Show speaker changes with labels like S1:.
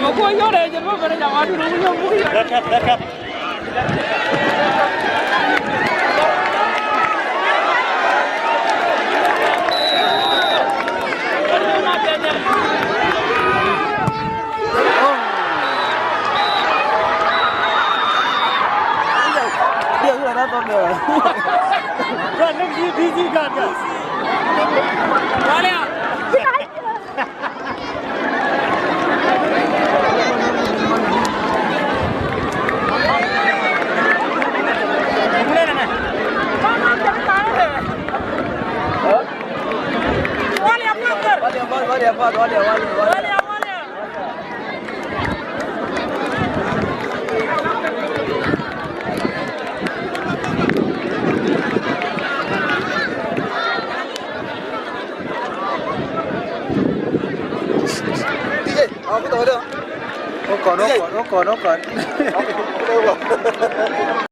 S1: Mà cô nhớ đây chứ mà bây giờ ăn thì đúng không mũi.
S2: Đất cấp.
S3: Điều như là nó tốt rồi.
S2: Gần nó đi gần kìa.
S1: Quá lẹ.
S2: Lên này.
S3: Cái tối được. Nó còn.